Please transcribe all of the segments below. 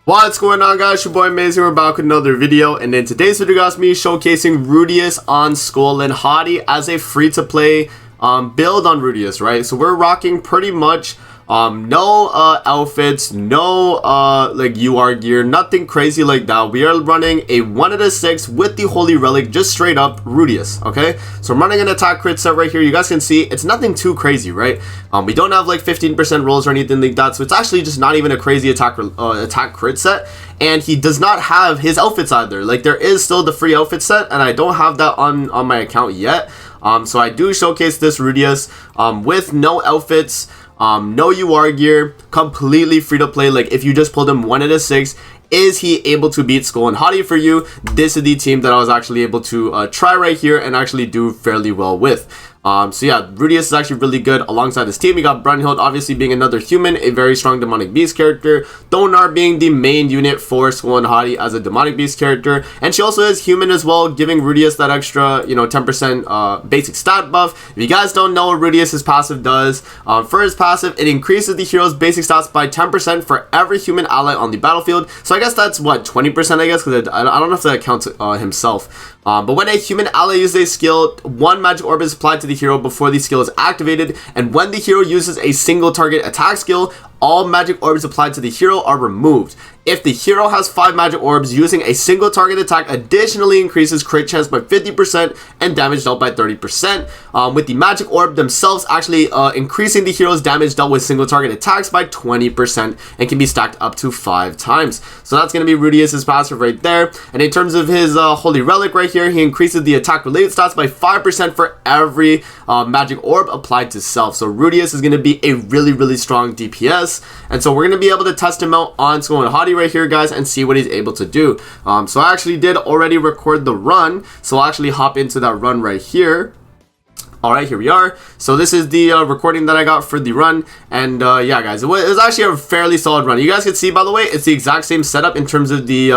What's going on, guys? Your boy Amazing. We're back with another video, and in today's video, guys, me showcasing Rudeus on SKOLL Hati as a free-to-play build on Rudeus, right? So we're rocking pretty much no outfits, no like UR gear, nothing crazy like that. We are running a 1 out of 6 with the Holy Relic, just straight up Rudeus. Okay, so I'm running an attack crit set right here. You guys can see it's nothing too crazy, right? We don't have like 15% rolls or anything like that, so it's actually just not even a crazy attack crit set. And he does not have his outfits either. Like, there is still the free outfit set, and I don't have that on my account yet. So I do showcase this Rudeus with no outfits, no UR gear, completely free to play. Like, if you just pulled him 1 out of 6, is he able to beat SKOLL Hati for you? This is the team that I was actually able to try right here and actually do fairly well with. So yeah, Rudeus is actually really good alongside his team. We got Brunhild obviously being another human, a very strong demonic beast character. Donar being the main unit for SKOLL Hati as a demonic beast character, and she also is human as well, giving Rudeus that extra, 10% basic stat buff. If you guys don't know what Rudeus's passive does, for his passive, it increases the hero's basic stats by 10% for every human ally on the battlefield. So I guess that's what, 20%, I guess, because I don't know if that counts himself. But when a human ally uses a skill, 1 magic orb is applied to the hero before the skill is activated, and when the hero uses a single target attack skill, all magic orbs applied to the hero are removed. If the hero has 5 magic orbs, using a single target attack additionally increases crit chance by 50% and damage dealt by 30%, with the magic orb themselves actually increasing the hero's damage dealt with single target attacks by 20% and can be stacked up to 5 times. So that's going to be Rudeus's passive right there. And in terms of his Holy Relic right here, he increases the attack related stats by 5% for every magic orb applied to self. So Rudeus is going to be a really strong DPS, and so we're going to be able to test him out on SKOLL Hati right here, guys, and see what he's able to do. So I actually did already record the run, so I'll actually hop into that run right here. Alright, here we are. So this is the recording that I got for the run, and yeah, guys, it was actually a fairly solid run. You guys can see, by the way, it's the exact same setup in terms of the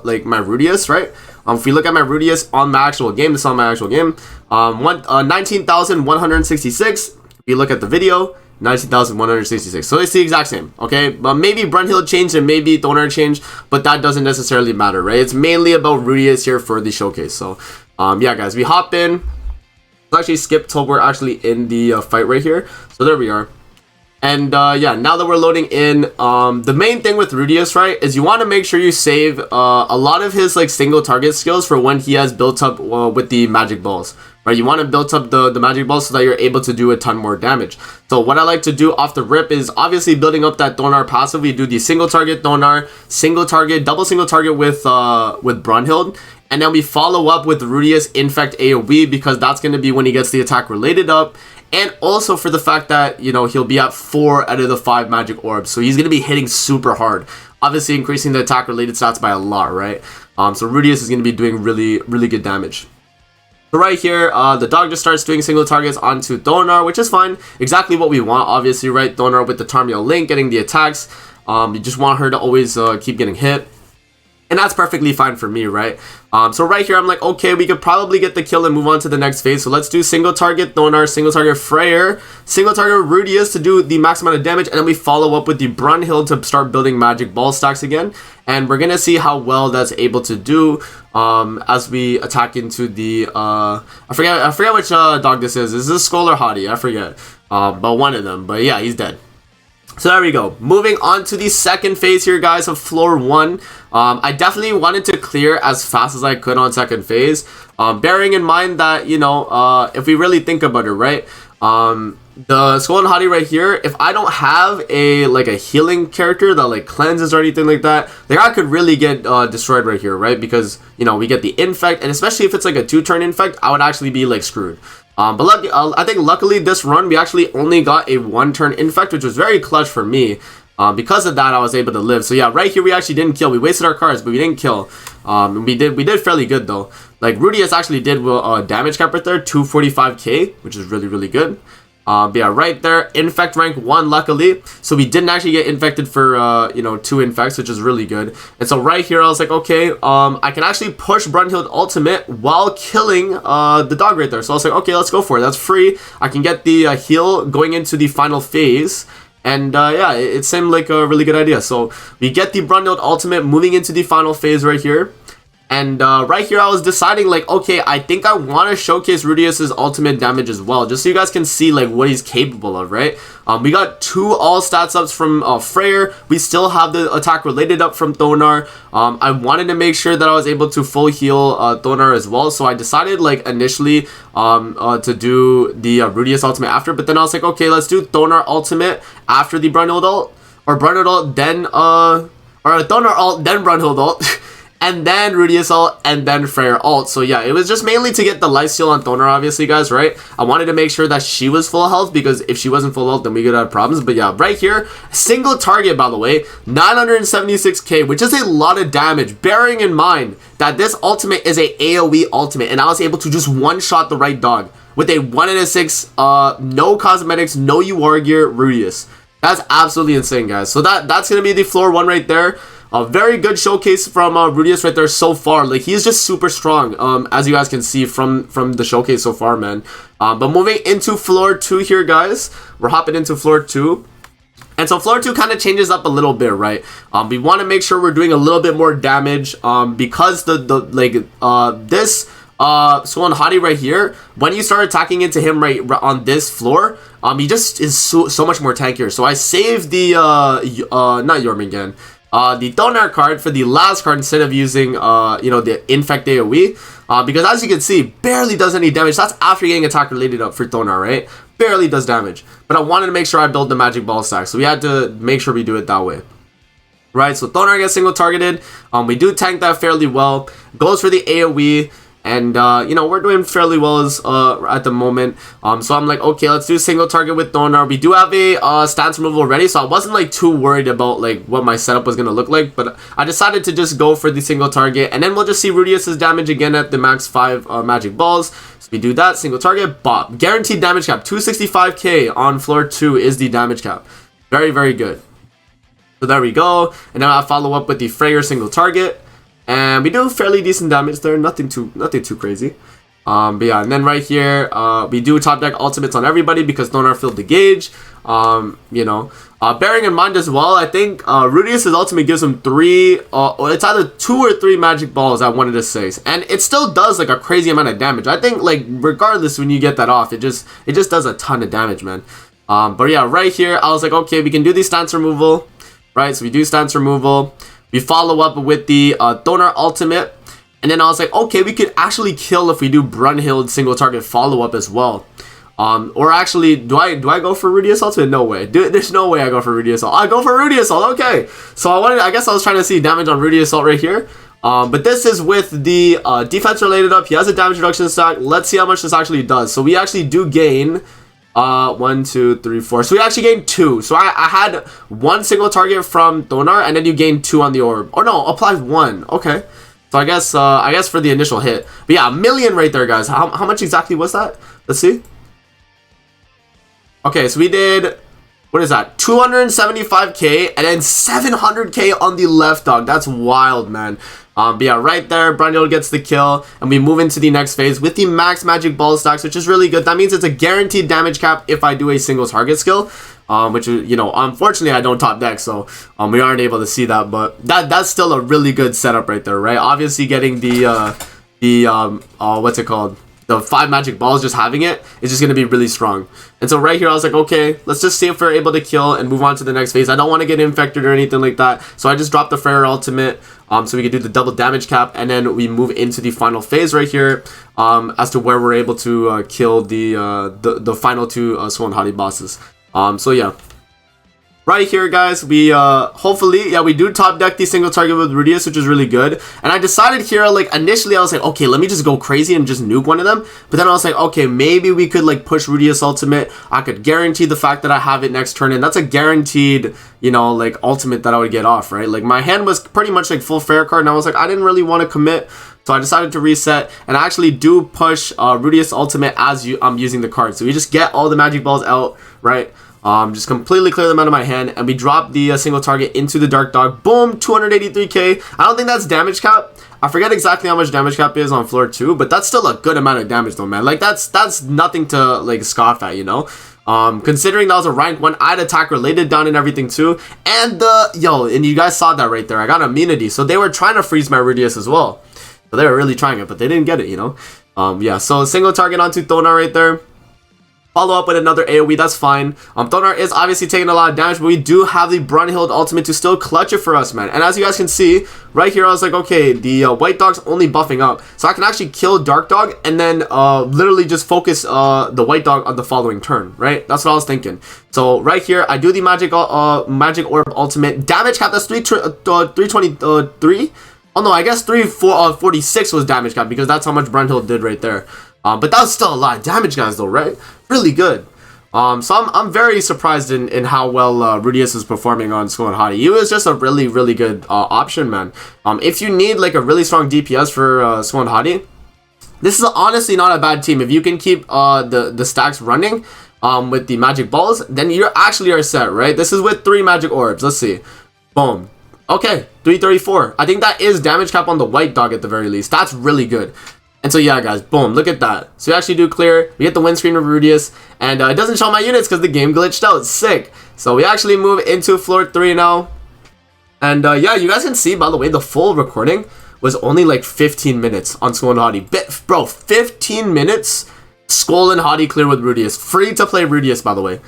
like my Rudeus, right? If we look at my Rudeus on my actual game, this is on my actual game, 19,166. If you look at the video, 19,166. So it's the exact same, okay? But maybe Brunhild changed and maybe Donar changed, but that doesn't necessarily matter, right? It's mainly about Rudeus here for the showcase. So yeah, guys, we hop in. Let's actually skip till we're actually in the fight right here. So there we are. And yeah, now that we're loading in, the main thing with Rudeus, right, is you want to make sure you save a lot of his like single target skills for when he has built up with the magic balls, right? You want to build up the magic balls so that you're able to do a ton more damage. So what I like to do off the rip is obviously building up that Donar passive. We do the single target Donar, single target, double single target with Brunhild. And then we follow up with Rudeus Infect AoE, because that's going to be when he gets the attack related up. And also for the fact that, he'll be at 4 out of the 5 magic orbs. So he's going to be hitting super hard. Obviously increasing the attack related stats by a lot, right? So Rudeus is going to be doing really good damage. So right here, the dog just starts doing single targets onto Donar, which is fine. Exactly what we want, obviously, right? Donar with the Tarmiel Link getting the attacks. You just want her to always keep getting hit. And that's perfectly fine for me, right? So right here, I'm like, okay, we could probably get the kill and move on to the next phase. So let's do single target Donar, single target Freyr, single target Rudeus to do the max amount of damage. And then we follow up with the Brunhild to start building magic ball stacks again. And we're going to see how well that's able to do as we attack into the... I forget which dog this is. Is this SKOLL Hati? I forget. But one of them. But yeah, he's dead. So there we go. Moving on to the second phase here, guys, of floor 1. I definitely wanted to clear as fast as I could on second phase. Bearing in mind that, if we really think about it, right? The SKOLL Hati right here, if I don't have a healing character that like cleanses or anything like that, like I could really get destroyed right here, right? Because, we get the infect, and especially if it's like a 2-turn infect, I would actually be like screwed. But I think luckily this run we actually only got a 1-turn infect, which was very clutch for me. Because of that, I was able to live. So yeah, right here we actually didn't kill. We wasted our cards, but we didn't kill. We did fairly good though. Like Rudeus actually did damage cap right there, 245k, which is really good. But yeah, right there, infect rank 1 luckily, so we didn't actually get infected for 2 infects, which is really good. And so right here I was like, okay, I can actually push Brunhild ultimate while killing the dog right there. So I was like, okay, let's go for it. That's free. I can get the heal going into the final phase. And yeah, it seemed like a really good idea. So we get the Brunhild ultimate moving into the final phase right here. And right here I was deciding like, okay, I think I want to showcase Rudeus's ultimate damage as well, just so you guys can see like what he's capable of, right? We got 2 all stats ups from Freyr. We still have the attack related up from Thonar. I wanted to make sure that I was able to full heal Thonar as well, so I decided like initially to do the Rudeus ultimate after, but then I was like, okay, let's do Thonar ultimate after the Brunhild ult, or Brunhild ult then or Thonar ult then Brunhild ult. And then Rudeus ult, and then Freyr ult. So yeah, it was just mainly to get the lifesteal on Thonar, obviously, guys, right? I wanted to make sure that she was full health, because if she wasn't full health, then we could have problems. But yeah, right here, single target, by the way, 976k, which is a lot of damage, bearing in mind that this ultimate is a AoE ultimate, and I was able to just one-shot the right dog with a 1 in a 6, no cosmetics, no UR gear, Rudeus. That's absolutely insane, guys. So that's going to be the floor 1 right there. A very good showcase from Rudeus right there so far. Like, he's just super strong, as you guys can see from the showcase so far, man. But moving into floor 2 here, guys. We're hopping into floor 2. And so floor 2 kind of changes up a little bit, right? We want to make sure we're doing a little bit more damage, because this SKOLL Hati right here, when you start attacking into him right on this floor, he just is so much more tankier. So I saved the not Jormungand, the Thonar card for the last card instead of using the Infect AoE, because as you can see, barely does any damage. That's after getting attack related up for Thonar, right? Barely does damage. But I wanted to make sure I build the magic ball stack, so we had to make sure we do it that way. Right, so Thonar gets single targeted. We do tank that fairly well. Goes for the AoE. And we're doing fairly well at the moment. So I'm like, okay, let's do single target with Thonar. We do have a stance removal ready, so I wasn't like too worried about like what my setup was gonna look like. But I decided to just go for the single target, and then we'll just see Rudeus's damage again at the max 5 magic balls. So we do that, single target, bop. Guaranteed damage cap, 265k on floor 2 is the damage cap. Very, very good. So there we go. And then I'll follow up with the Freyr single target. And we do fairly decent damage there, nothing too crazy. But yeah, and then right here, we do top deck ultimates on everybody because Thonar filled the gauge. Bearing in mind as well, I think Rudeus's ultimate gives him 3, it's either 2 or 3 magic balls at 1 in a 6, and it still does like a crazy amount of damage. I think like regardless when you get that off, it just does a ton of damage, man. But yeah, right here, I was like, okay, we can do the stance removal, right? So we do stance removal. We follow up with the Thonar ultimate. And then I was like, okay, we could actually kill if we do Brunhild single target follow up as well. Or actually, do I go for Rudeus ultimate? No way. There's no way I go for Rudeus ult. I go for Rudeus ult. Okay. So I guess I was trying to see damage on Rudeus ult right here. But this is with the defense related up. He has a damage reduction stack. Let's see how much this actually does. So we actually do gain 1, 2, 3, 4. So we actually gained 2. So I had 1 single target from Thonar, and then you gain 2 on the orb. Oh no, applies 1. Okay. So I guess for the initial hit. But yeah, 1 million right there, guys. How much exactly was that? Let's see. Okay, so we did, what is that? 275k and then 700k on the left dog. That's wild, man. But yeah, right there, Brunhild gets the kill, and we move into the next phase with the max magic ball stacks, which is really good. That means it's a guaranteed damage cap if I do a single target skill, which is, unfortunately I don't top deck, so we aren't able to see that, but that's still a really good setup right there, right? Obviously getting the what's it called? The 5 magic balls, just having it is just going to be really strong. And so right here I was like, okay, let's just see if we're able to kill and move on to the next phase. I don't want to get infected or anything like that, so I just dropped the Freyr ultimate so we can do the double damage cap, and then we move into the final phase right here as to where we're able to kill the final 2 SKOLL Hati bosses. So yeah, right here, guys, we hopefully, yeah, we do top deck the single target with Rudeus, which is really good. And I decided here, like, initially I was like, okay, let me just go crazy and just nuke one of them. But then I was like, okay, maybe we could like push Rudeus ultimate. I could guarantee the fact that I have it next turn, and that's a guaranteed, like ultimate that I would get off, right? Like, my hand was pretty much like full Freyr card, and I was like, I didn't really want to commit. So I decided to reset, and I actually do push Rudeus ultimate as I'm using the card. So we just get all the magic balls out, right? Just completely clear them out of my hand, and we drop the single target into the Dark Dog. Boom, 283k. I don't think that's damage cap. I forget exactly how much damage cap is on floor 2, but that's still a good amount of damage though, man. Like, that's nothing to like scoff at, Considering that was a rank 1, I had attack related down and everything too. And and you guys saw that right there. I got immunity. So they were trying to freeze my Rudeus as well. So they were really trying it, but they didn't get it, you know. Yeah, so single target onto Thonar right there. Follow up with another AoE, that's fine. Thonar is obviously taking a lot of damage, but we do have the Brunhild ultimate to still clutch it for us, man. And as you guys can see, right here, I was like, okay, the White Dog's only buffing up. So I can actually kill Dark Dog and then literally just focus the White Dog on the following turn, right? That's what I was thinking. So right here, I do the Magic Orb ultimate. Damage cap, that's 323. Oh no, I guess 346 was damage cap because that's how much Brunhild did right there. But that was still a lot of damage, guys, though, right? Really good. So I'm very surprised in how well Rudeus is performing on SKOLL Hati. He was just a really, really good option, man. If you need like a really strong DPS for SKOLL Hati, this is honestly not a bad team. If you can keep the stacks running with the magic balls, then you actually are set, right? This is with 3 magic orbs. Let's see. Boom. Okay, 334. I think that is damage cap on the White Dog at the very least. That's really good. And so yeah, guys, boom, look at that. So we actually do clear. We get the windscreen of Rudeus, and it doesn't show my units because the game glitched out. Sick. So we actually move into floor 3 now. And yeah, you guys can see, by the way, the full recording was only like 15 minutes on SKOLL Hati. Bro, 15 minutes SKOLL Hati clear with Rudeus. Free to play Rudeus, by the way.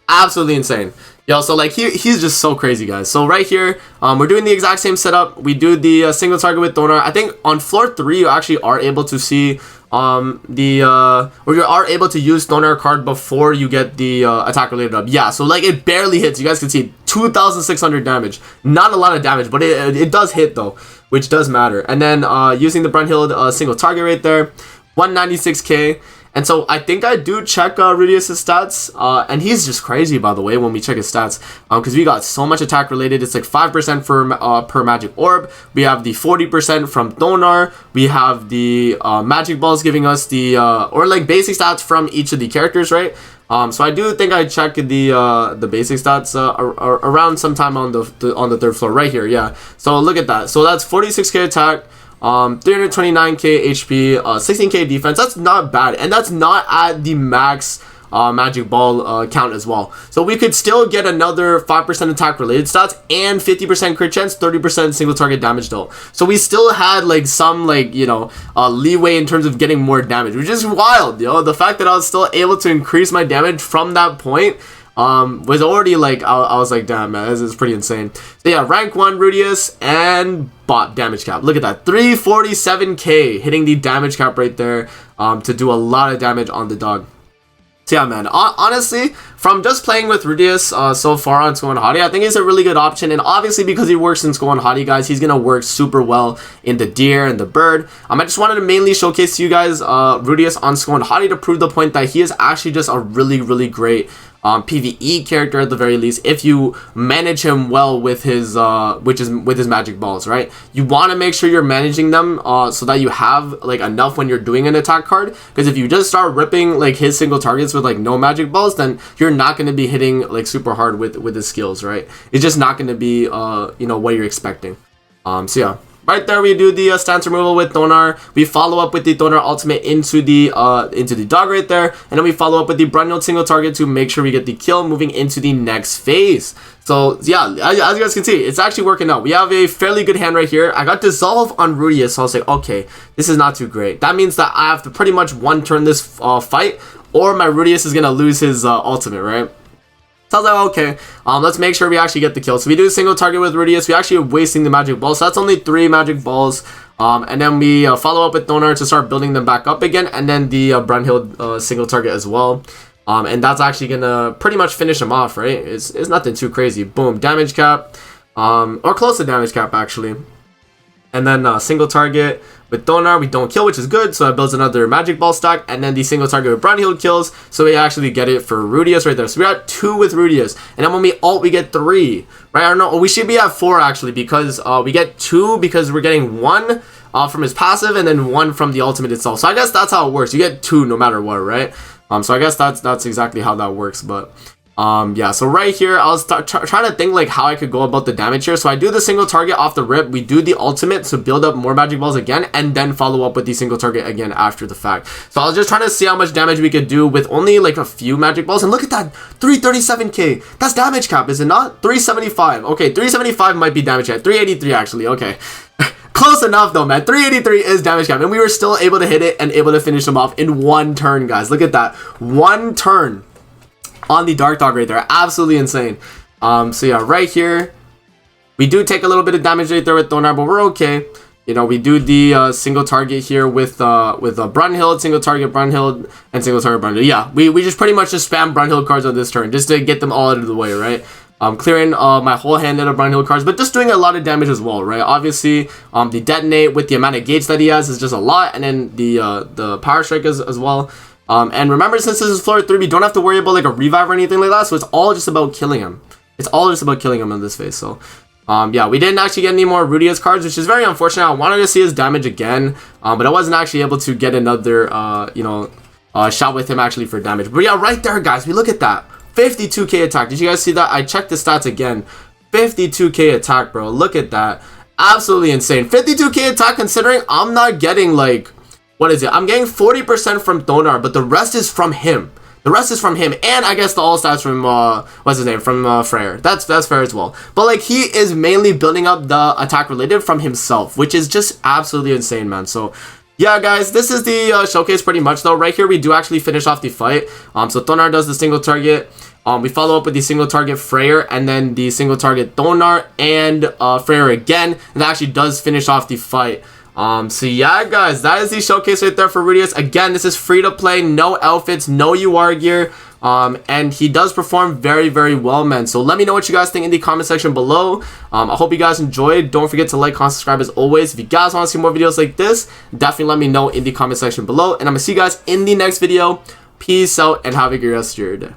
Absolutely insane. Yo, so like he's just so crazy, guys. So right here, we're doing the exact same setup. We do the single target with Thonar. I think on floor 3 you actually are able to see or you are able to use Thonar card before you get the attack related up. Yeah, so like it barely hits. You guys can see 2,600 damage. Not a lot of damage, but it does hit though, which does matter. And then using the Brunhild single target right there, 196k. And so I think I do check Rudeus' stats, and he's just crazy, by the way, when we check his stats, because we got so much attack related. It's like 5% for per magic orb. We have the 40% from Thonar. We have the magic balls giving us the or like basic stats from each of the characters, right? So I do think I check the basic stats around sometime on the 3rd floor right here. Yeah. So look at that. So that's 46k attack. 329k HP, 16k defense. That's not bad, and that's not at the max magic ball count as well. So we could still get another 5% attack related stats and 50% crit chance, 30% single target damage dealt. So we still had like some like, you know, leeway in terms of getting more damage, which is wild, yo. The fact that I was still able to increase my damage from that point was already like, I was like, damn, man, this is pretty insane. So yeah, rank 1 Rudeus and bot damage cap. Look at that, 347k hitting the damage cap right there to do a lot of damage on the dog. So yeah, man, honestly, from just playing with Rudeus so far on SKOLL Hati, I think he's a really good option. And obviously, because he works in SKOLL Hati, guys, he's going to work super well in the deer and the bird. I just wanted to mainly showcase to you guys Rudeus on SKOLL Hati to prove the point that he is actually just a really, really great PvE character at the very least, if you manage him well with his with his magic balls, right? You want to make sure you're managing them so that you have like enough when you're doing an attack card, because if you just start ripping like his single targets with like no magic balls, then you're not going to be hitting like super hard with his skills, right? It's just not going to be you know, what you're expecting. So yeah, right there we do the stance removal with Thonar. We follow up with the Thonar ultimate into the dog right there, and then we follow up with the Brunhild single target to make sure we get the kill, moving into the next phase. So yeah, as you guys can see, it's actually working out. We have a fairly good hand right here. I got dissolve on Rudeus, so I was like, okay, this is not too great. That means that I have to pretty much one turn this fight, or my Rudeus is gonna lose his ultimate, right? So I was like, okay, let's make sure we actually get the kill. So we do a single target with Rudeus. We actually are wasting the magic balls. So that's only 3 magic balls. And then we follow up with Thonar to start building them back up again. And then the Brunhild single target as well. And that's actually going to pretty much finish him off, right? It's nothing too crazy. Boom, damage cap. Or close to damage cap, actually. And then single target with Thonar, we don't kill, which is good, so that builds another magic ball stack. And then the single target with Brunhild kills, so we actually get it for Rudeus right there. So we got 2 with Rudeus, and then when we ult, we get 3, right? I don't know, we should be at 4 actually, because we get 2 because we're getting 1 from his passive, and then 1 from the ultimate itself. So I guess that's how it works. You get 2 no matter what, right? So I guess that's exactly how that works. But Yeah, so right here, I was trying to think like how I could go about the damage here. So I do the single target off the rip. We do the ultimate to build up more magic balls again, and then follow up with the single target again after the fact. So I was just trying to see how much damage we could do with only like a few magic balls. And look at that, 337k. That's damage cap, is it not? 375. Okay, 375 might be damage cap. 383 actually. Okay. Close enough though, man. 383 is damage cap, and we were still able to hit it and able to finish them off in one turn, guys. Look at that. One turn on the Dark Dog right there. Absolutely insane. So yeah, right here, we do take a little bit of damage right there with Thonar, but we're okay. You know, we do the single target here with Brunhild, single target Brunhild, and single target Brunhild. Yeah, we just pretty much just spam Brunhild cards on this turn just to get them all out of the way, right? Clearing my whole hand out of Brunhild cards, but just doing a lot of damage as well, right? Obviously, the detonate with the amount of gauge that he has is just a lot, and then the power strike as well. And remember, since this is floor 3, we don't have to worry about like a revive or anything like that, so it's all just about killing him. It's all just about killing him in this phase. So yeah, we didn't actually get any more Rudeus cards, which is very unfortunate. I wanted to see his damage again, but I wasn't actually able to get another shot with him actually for damage. But yeah, right there, guys, we look at that 52k attack. Did you guys see that? I checked the stats again. 52k attack, bro. Look at that. Absolutely insane. 52k attack, considering I'm not getting like, what is it? I'm getting 40% from Thonar, but the rest is from him. The rest is from him, and I guess the all stats from what's his name, from Freyr. That's fair as well. But like, he is mainly building up the attack related from himself, which is just absolutely insane, man. So yeah, guys, this is the showcase pretty much though. Right here, we do actually finish off the fight. So Thonar does the single target. We follow up with the single target Freyr, and then the single target Thonar and Freyr again, and that actually does finish off the fight. So yeah, guys, that is the showcase right there for Rudeus. Again, this is free to play, no outfits, no UR gear, and he does perform very, very well, man. So let me know what you guys think in the comment section below. I hope you guys enjoyed. Don't forget to like, comment, subscribe as always. If you guys want to see more videos like this, definitely let me know in the comment section below, and I'm gonna see you guys in the next video. Peace out and have a great rest of your day.